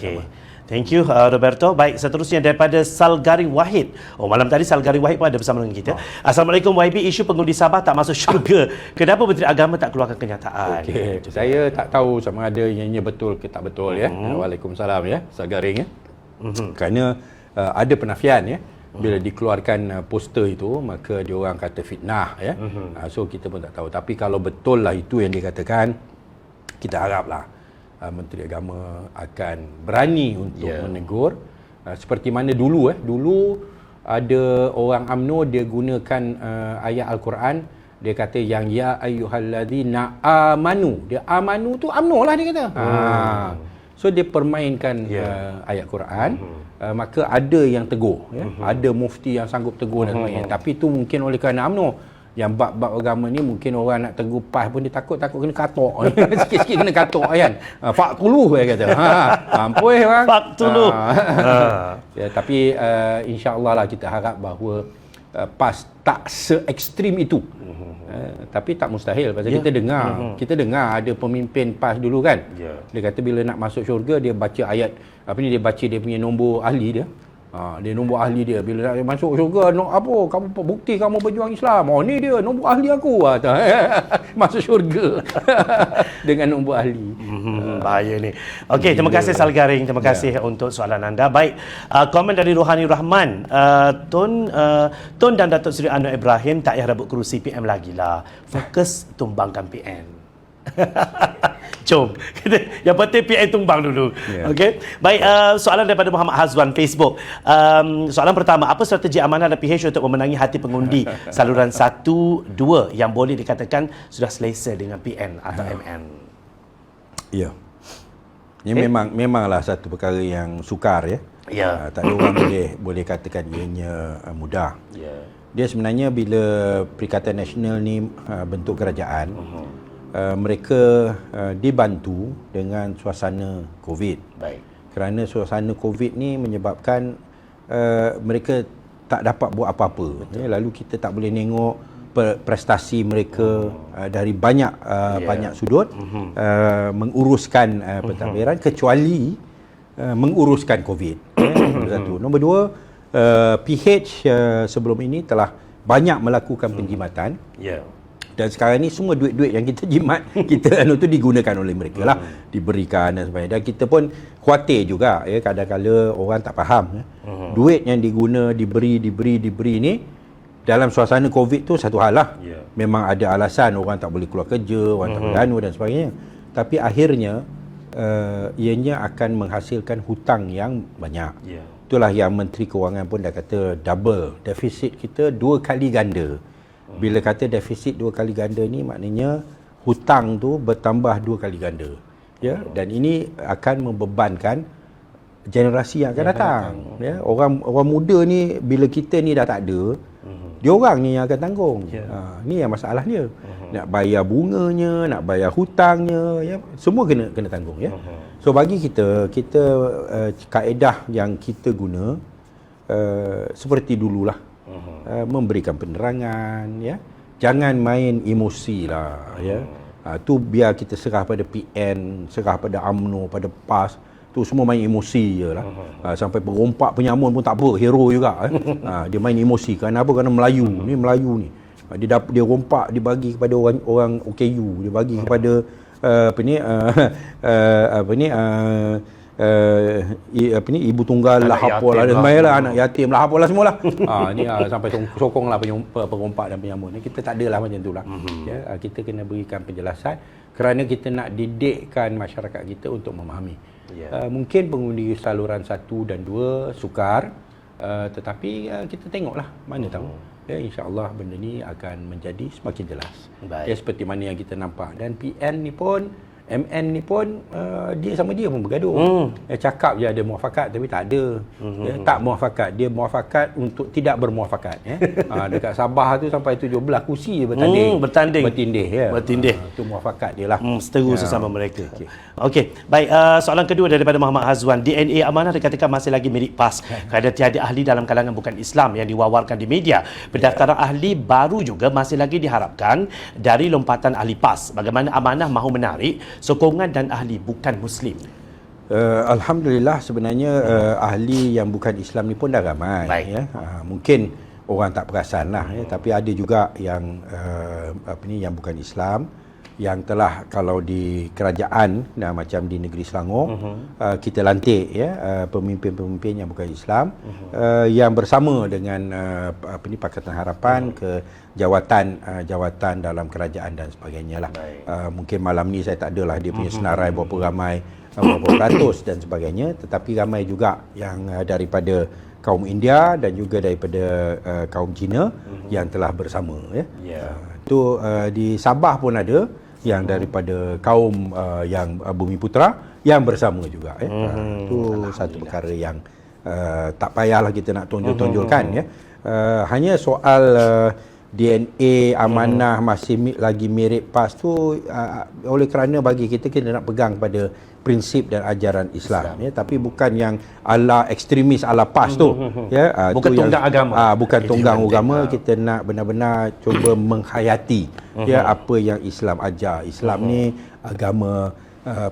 Okey. Thank you Roberto. Baik, seterusnya daripada Salgari Wahid. Malam tadi Salgari Wahid pun ada bersama dengan kita. Assalamualaikum YB, isu pengundi Sabah tak masuk syurga. Kenapa Menteri Agama tak keluarkan kenyataan? Okey, saya tak tahu sama ada ianya betul ke tak betul ya. Waalaikumsalam ya, Salgari ya. Kerana ada penafian ya. Bila dikeluarkan poster itu, maka dia orang kata fitnah ya. So kita pun tak tahu. Tapi kalau betul lah itu yang dikatakan, kita haraplah Menteri Agama akan berani untuk menegur, seperti mana dulu dulu ada orang UMNO dia gunakan ayat Al-Quran, dia kata yang ya ayyuhallazina amanu, dia amanu tu UMNO lah dia kata. So dia permainkan ayat Quran, maka ada yang tegur ada mufti yang sanggup tegur dan sebagainya. Tapi tu mungkin oleh kerana UMNO. Yang bab-bab agama ni mungkin orang nak tegur PAS pun dia takut kena katok. Sikit-sikit kena katok kan. Faktuluh dia kata. Ampun bang. Faktuluh. Ya, tapi insya-Allah lah kita harap bahawa PAS tak se-ekstrim itu. Tapi tak mustahil pasal kita dengar ada pemimpin PAS dulu kan. Dia kata bila nak masuk syurga dia baca ayat dia baca dia punya nombor ahli dia. Dia nombor ahli dia. Bila nak masuk syurga, apa? Kamu bukti kamu berjuang Islam. Ni dia nombor ahli aku. Masuk syurga. Dengan nombor ahli. Bahaya ni. Okey, terima kasih Salgaring. Terima kasih untuk soalan anda. Baik, komen dari Rohani Rahman. Tun dan Datuk Seri Anwar Ibrahim tak payah rebut kerusi PM lagi lah. Fokus tumbangkan PN. Jom. Yang penting PN tumbang dulu. Okey. Baik, soalan daripada Muhammad Hazwan Facebook. Soalan pertama, apa strategi amanah dan PH untuk memenangi hati pengundi saluran 1, 2 yang boleh dikatakan sudah selesa dengan PN atau MN? Ya. Ini memanglah satu perkara yang sukar ya. Tak ada orang boleh katakan ianya mudah. Dia sebenarnya bila Perikatan Nasional ni bentuk kerajaan, mereka dibantu dengan suasana COVID. Baik. Kerana suasana COVID ni menyebabkan mereka tak dapat buat apa-apa. Lalu kita tak boleh tengok prestasi mereka dari banyak sudut menguruskan pentadbiran kecuali menguruskan COVID. Nombor satu. Nombor dua, PH sebelum ini telah banyak melakukan penjimatan. Dan sekarang ni semua duit-duit yang kita jimat, kita tu digunakan oleh mereka lah, diberikan dan sebagainya. Dan kita pun khawatir juga ya, kadang-kadang orang tak faham duit yang diberi ni dalam suasana COVID tu satu hal lah. Memang ada alasan orang tak boleh keluar kerja, orang tak boleh anu dan sebagainya. Tapi akhirnya ianya akan menghasilkan hutang yang banyak. Itulah yang Menteri Kewangan pun dah kata double defisit kita 2 kali ganda. Bila kata defisit 2 kali ganda ni maknanya hutang tu bertambah 2 kali ganda. Ya, dan ini akan membebankan generasi yang akan datang. Ya, orang muda ni bila kita ni dah tak ada, dia orang ni yang akan tanggung. Ni yang masalahnya. Nak bayar bunganya, nak bayar hutangnya, ya, semua kena tanggung ya. So bagi kita kaedah yang kita guna seperti dululah. Memberikan penerangan ya, jangan main emosi lah ya. Tu biar kita serah pada PN, serah pada UMNO, pada PAS, tu semua main emosi je lah. Sampai perompak penyamun pun tak apa, hero juga dia main emosi. Kerana apa? Kerana Melayu ni dia rompak, dia bagi kepada orang OKU, dia bagi kepada ibu tunggal lah, apalah dan sebagainya, anak yatim lah, apalah semualah. Ni sampai sokonglah perompak dan penyamun. Kita tak adalah macam itulah. Ya, kita kena berikan penjelasan kerana kita nak didikkan masyarakat kita untuk memahami. Mungkin pengundi saluran 1 dan 2 sukar, tetapi kita tengoklah, mana tahu. Ya, insya-Allah benda ni akan menjadi semakin jelas. Ya, seperti mana yang kita nampak. Dan PN ni pun, MN ni pun dia sama dia pun bergaduh. Cakap je ada muafakat tapi tak ada. Tak muafakat, dia muafakat untuk tidak bermuafakat ya. Dekat Sabah tu sampai 17 kursi je bertindih ya. Itu muafakat dia lah. Seteru sesama mereka. Okey. Baik, soalan kedua daripada Muhammad Hazwan. DNA amanah dikatakan masih lagi milik PAS kerana tiada ahli dalam kalangan bukan Islam yang diwawarkan di media. Pendaftaran ahli baru juga masih lagi diharapkan dari lompatan ahli PAS. Bagaimana amanah mahu menarik sokongan dan ahli bukan Muslim? Alhamdulillah sebenarnya ahli yang bukan Islam ni pun dah ramai. Baik. Ya. Mungkin orang tak perasan lah, ya. Tapi ada juga yang yang bukan Islam yang telah, kalau di kerajaan macam di negeri Selangor, kita lantik ya pemimpin-pemimpin yang bukan Islam yang bersama dengan Pakatan Harapan ke jawatan dalam kerajaan dan sebagainya lah. Mungkin malam ni saya tak adalah dia punya senarai berapa ramai, berapa ratus dan sebagainya, tetapi ramai juga yang daripada kaum India dan juga daripada kaum Cina yang telah bersama ya. Itu di Sabah pun ada yang daripada kaum yang Bumi Putra yang bersama juga ya. Itu satu perkara yang tak payahlah kita nak tonjol-tonjolkan ya. Hanya soal DNA amanah masih lagi mirip PAS tu, oleh kerana bagi kita nak pegang pada prinsip dan ajaran Islam ya, tapi bukan yang ala ekstremis ala PAS tu ya. Bukan tunggang agama. Bukan tunggang agama. Kita nak benar-benar cuba menghayati ya apa yang Islam ajar. Islam ni agama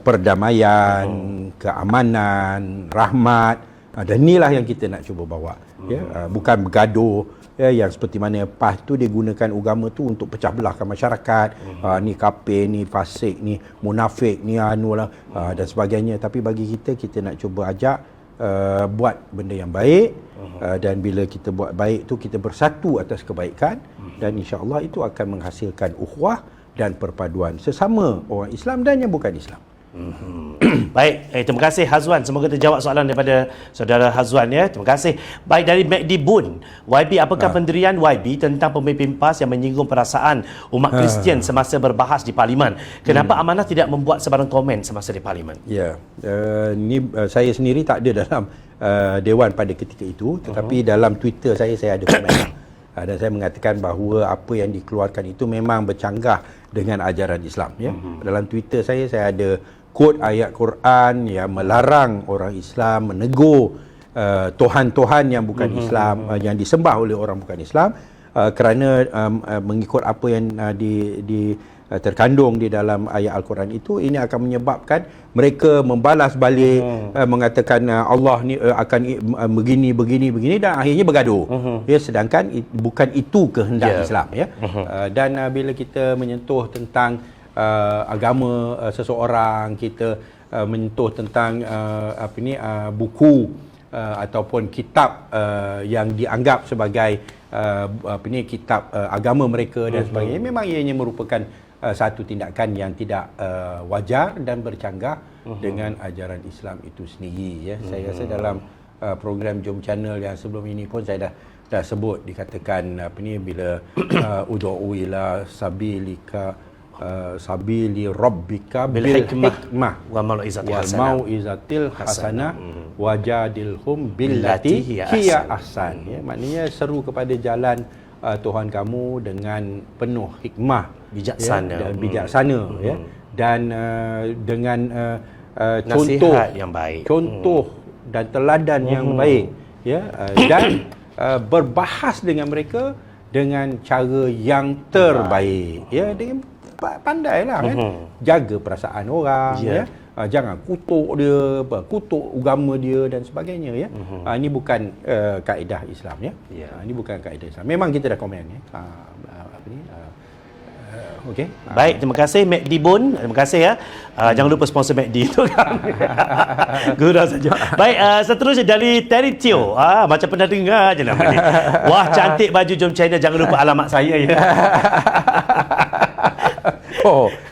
perdamaian, keamanan, rahmat, dan inilah yang kita nak cuba bawa ya. Bukan bergaduh ya, yang seperti mana PAS tu dia gunakan agama tu untuk pecah belahkan masyarakat. Ni kafir, ni fasik, ni munafik, ni anulah dan sebagainya. Tapi bagi kita nak cuba ajak buat benda yang baik, dan bila kita buat baik tu kita bersatu atas kebaikan, dan insya-Allah itu akan menghasilkan ukhuwah dan perpaduan sesama orang Islam dan yang bukan Islam. Baik, terima kasih Hazwan. Semoga terjawab soalan daripada saudara Hazwan ya. Terima kasih. Baik, dari McD Bun, YB, apakah pendirian YB tentang pemimpin PAS yang menyinggung perasaan umat Kristian semasa berbahas di Parlimen? Kenapa Amanah tidak membuat sebarang komen semasa di Parlimen? Ya, saya sendiri tak ada dalam Dewan pada ketika itu, tetapi dalam Twitter saya ada komen. Dan saya mengatakan bahawa apa yang dikeluarkan itu memang bercanggah dengan ajaran Islam ya. Dalam Twitter saya ada quote ayat Quran yang melarang orang Islam menegur tuhan-tuhan yang bukan Islam, yang disembah oleh orang bukan Islam, kerana mengikut apa yang terkandung di dalam ayat Al-Quran itu, ini akan menyebabkan mereka membalas balik, mengatakan Allah ni akan begini dan akhirnya bergaduh. Ya, sedangkan bukan itu kehendak Islam ya. Dan bila kita menyentuh tentang agama seseorang, kita menyentuh tentang buku ataupun kitab yang dianggap sebagai kitab agama mereka dan sebagainya, memang ianya merupakan satu tindakan yang tidak wajar dan bercanggah dengan ajaran Islam itu sendiri ya. Saya rasa dalam program Jom Channel yang sebelum ini pun saya dah sebut, dikatakan bila ud'u ila sabili rabbika bil hikmah wa mau'izatil hasanah wajadilhum billati hiya ahsan ya. Maknanya seru kepada jalan Tuhan kamu dengan penuh hikmah, bijaksana ya, dan bijaksana ya, dan dengan contoh yang baik, contoh dan teladan yang baik ya, dan berbahas dengan mereka dengan cara yang terbaik ya, dengan pandailah kan, jaga perasaan orang ya. Jangan kutuk dia, kutuk agama dia dan sebagainya ya. Ini bukan kaedah Islam ya. Ini bukan kaedah Islam. Memang kita dah komen ya. Okey. Baik, terima kasih McD Bun. Terima kasih ya. Jangan lupa sponsor McD itu kan. Gurau saja. Baik, seterusnya dari Terry Teo. Macam pernah dengar je nama ni. Wah, cantik baju Jom China. Jangan lupa alamat saya ya.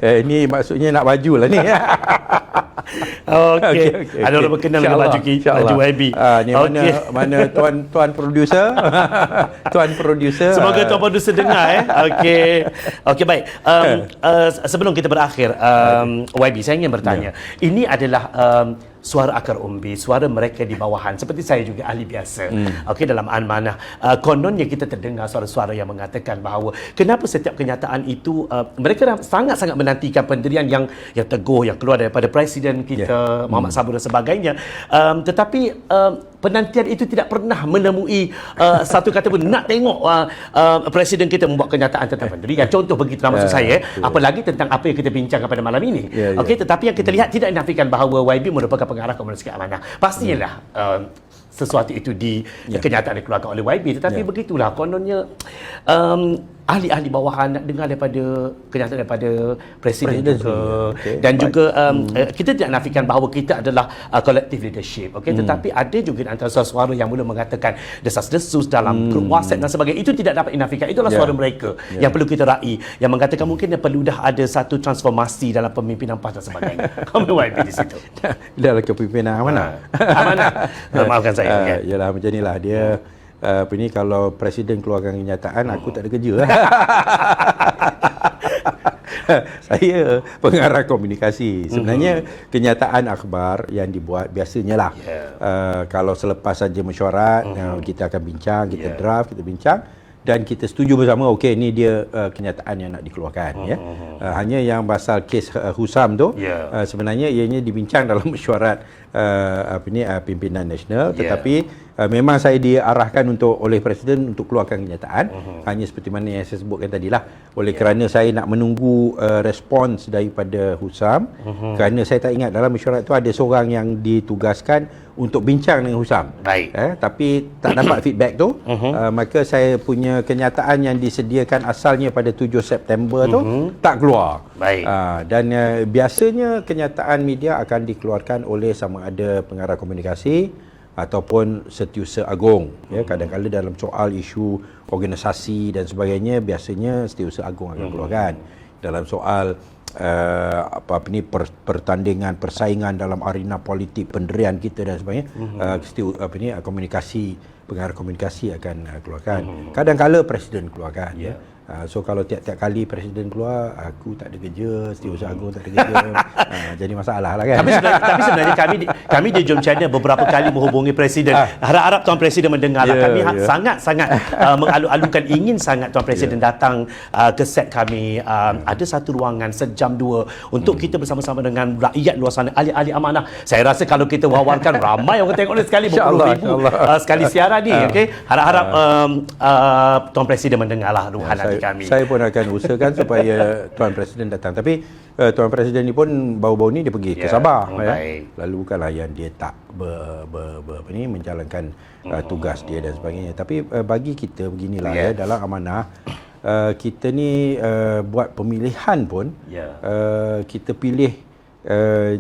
Ini maksudnya nak baju lah ni. Okey. Ada orang berkenal dengan baju YB. Ni mana tuan producer? Tuan producer. Semoga tuan producer dengar Okey baik. Sebelum kita berakhir, YB, saya ingin bertanya. Ini adalah suara akar umbi, suara mereka di bawahan. Seperti saya juga ahli biasa. Dalam Amanah. Kononnya kita terdengar suara-suara yang mengatakan bahawa kenapa setiap kenyataan itu mereka sangat-sangat menantikan pendirian yang teguh yang keluar daripada Presiden kita Muhammad Sabur dan sebagainya. Tetapi penantian itu tidak pernah menemui satu kata pun nak tengok presiden kita membuat kenyataan tentang pendirian. Contoh begitu maksud saya, apalagi tentang apa yang kita bincangkan pada malam ini. Okey, tetapi yang kita lihat tidak menafikan bahawa YB merupakan pengarah Komunis Amanah. Pastilah sesuatu itu kenyataan dikeluarkan oleh YB, tetapi begitulah kononnya ahli-ahli bawahan nak dengar daripada kenyataan daripada presiden juga. Dan juga kita tidak nafikan bahawa kita adalah collective leadership, tetapi ada juga antara suara yang mula mengatakan desas-desus dalam grup WhatsApp dan sebagainya, itu tidak dapat dinafikan. Itulah suara mereka yang perlu kita raih, yang mengatakan mungkin perlu dah ada satu transformasi dalam pemimpinan PAS dan sebagainya. Komen YB di situ. Dalam kepimpinan Amanah. Amanah. Maafkan saya. Yalah, macam inilah dia. Apa ni, kalau presiden keluarkan kenyataan, aku tak ada kerja. Saya pengarah komunikasi. Sebenarnya kenyataan akhbar yang dibuat biasanya lah. Kalau selepas saja mesyuarat, kita akan bincang, kita draft, kita bincang dan kita setuju bersama, okey, ini dia kenyataan yang nak dikeluarkan. Hanya yang pasal kes Husam tu, sebenarnya ianya dibincang dalam mesyuarat pimpinan nasional, tetapi memang saya diarahkan oleh presiden untuk keluarkan kenyataan. Hanya seperti mana yang saya sebutkan tadilah, oleh kerana saya nak menunggu respons daripada Husam, kerana saya tak ingat dalam mesyuarat tu ada seorang yang ditugaskan untuk bincang dengan Husam. Tapi tak dapat feedback tu, maka saya punya kenyataan yang disediakan asalnya pada 7 September tu tak keluar. Dan biasanya kenyataan media akan dikeluarkan oleh sama ada pengarah komunikasi ataupun Setiausaha Agong. Kadang-kadang dalam soal isu organisasi dan sebagainya, biasanya Setiausaha Agong akan keluarkan. Dalam soal pertandingan, persaingan dalam arena politik, pendirian kita dan sebagainya, komunikasi, pengarah komunikasi akan keluarkan. Kadang-kadang presiden keluarkan. So kalau tiap-tiap kali presiden keluar, aku tak ada kerja, Setiausaha Agong tak ada kerja, jadi masalah lah kan. Tapi sebenarnya kami di Jom Channel beberapa kali menghubungi presiden. Harap-harap Tuan Presiden mendengar. Kami sangat-sangat mengalu-alukan, ingin sangat Tuan Presiden datang ke set kami. Ada satu ruangan sejam 2 untuk kita bersama-sama dengan rakyat luar sana, ahli-ahli amanah. Saya rasa kalau kita wawarkan, ramai orang tengok sekali, berpuluh ribu sekali siaran ni. Harap-harap Tuan Presiden mendengarlah ruhan hati kami. Saya pun akan usahakan supaya Tuan Presiden datang. Tapi Tuan Presiden ni pun baru-baru ni dia pergi ke Sabah. Lalu bukanlah yang dia tak menjalankan tugas dia dan sebagainya. Tapi bagi kita beginilah, dalam amanah kita ni buat pemilihan pun kita pilih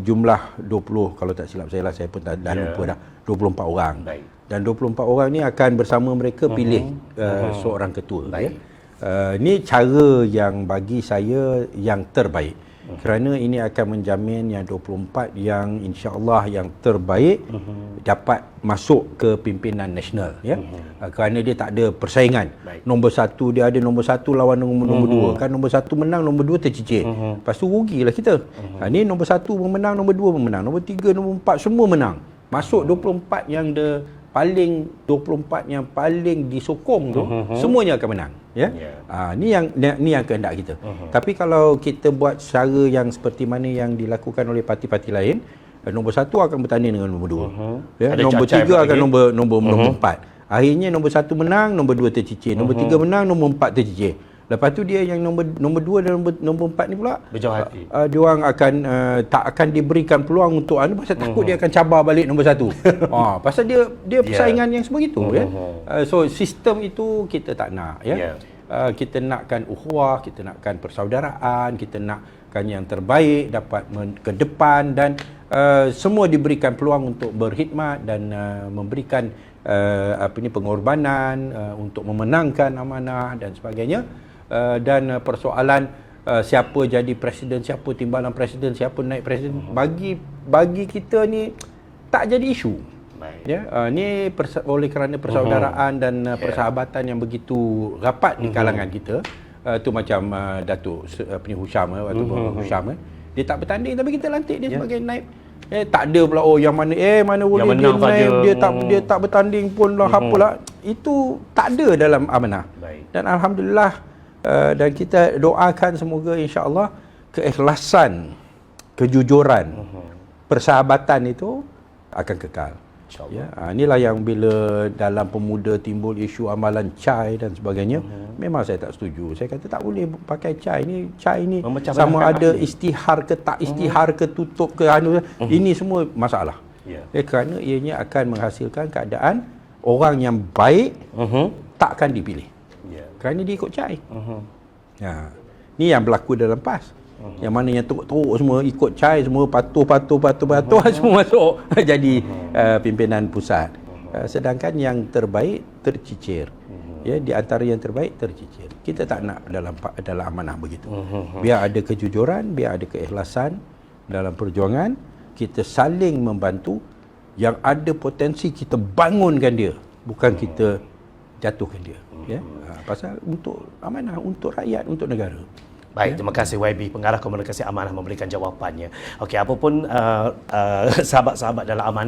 jumlah 20, kalau tak silap saya lah, saya pun dah lupa dah, 24 orang. Dan 24 orang ni akan bersama mereka pilih seorang ketua. Ini cara yang bagi saya yang terbaik, kerana ini akan menjamin yang 24 yang insya-Allah yang terbaik dapat masuk ke pimpinan nasional, kerana dia tak ada persaingan. Nombor 1 dia ada nombor 1 lawan nombor 2, kan nombor 1 menang, nombor 2 tercicir. Lepas tu rugilah kita. Ni nombor 1 memenang, nombor 2 memenang, nombor 3, nombor 4 semua menang. Masuk 24 yang yang paling disokong tu, semuanya akan menang. Ni yang kehendak kita. Tapi kalau kita buat cara yang seperti mana yang dilakukan oleh parti-parti lain, nombor 1 akan bertanding dengan nombor 2, nombor 3 akan nombor 4. Akhirnya nombor 1 menang, nombor 2 tercicir, nombor 3 menang, nombor 4 tercicir. Lepas tu dia yang nombor 2 dan nombor 4 ni pula berjauh hati. Dia orang akan tak akan diberikan peluang untuk pasal takut dia akan cabar balik nombor 1. Pasal dia persaingan yang sebegitu. So sistem itu kita tak nak. Kita nakkan ukhuwah, kita nakkan persaudaraan, kita nakkan yang terbaik dapat ke depan, dan semua diberikan peluang untuk berkhidmat dan memberikan pengorbanan untuk memenangkan amanah dan sebagainya. Dan persoalan siapa jadi presiden, siapa timbalan presiden, siapa naik presiden, bagi kita ni tak jadi isu. Ni oleh kerana persaudaraan dan persahabatan yang begitu rapat di kalangan kita. Tu macam Datuk Husyam, waktu Husyam, dia tak bertanding tapi kita lantik dia sebagai naib. Tak ada pula yang mana boleh dia naib, dia tak bertanding pun lah, apalah. Itu tak ada dalam amanah. Dan alhamdulillah, dan kita doakan semoga insya-Allah keikhlasan, kejujuran, persahabatan itu akan kekal. Ya, inilah yang bila dalam pemuda timbul isu amalan CHAI dan sebagainya, memang saya tak setuju. Saya kata tak boleh pakai CHAI ni Memecah sama belahkan ada ahli. istihar ke tak istihar ke tutup ke ini semua masalah. Kerana ianya akan menghasilkan keadaan orang yang baik takkan dipilih. Kerana dia ikut CHAI. Ni yang berlaku dalam PAS. Yang mana yang teruk-teruk semua ikut CHAI, semua patuh semua masuk jadi pimpinan pusat. Sedangkan yang terbaik tercicir. Ya, di antara yang terbaik tercicir. Kita tak nak dalam amanah begitu. Biar ada kejujuran, biar ada keikhlasan dalam perjuangan, kita saling membantu. Yang ada potensi kita bangunkan dia, bukan kita jatuhkan dia. Ya, pasal untuk amanah, untuk rakyat, untuk negara. Baik, terima kasih YB, Pengarah Komunikasi Amanah memberikan jawapannya. Okey, apapun sahabat-sahabat dalam amanah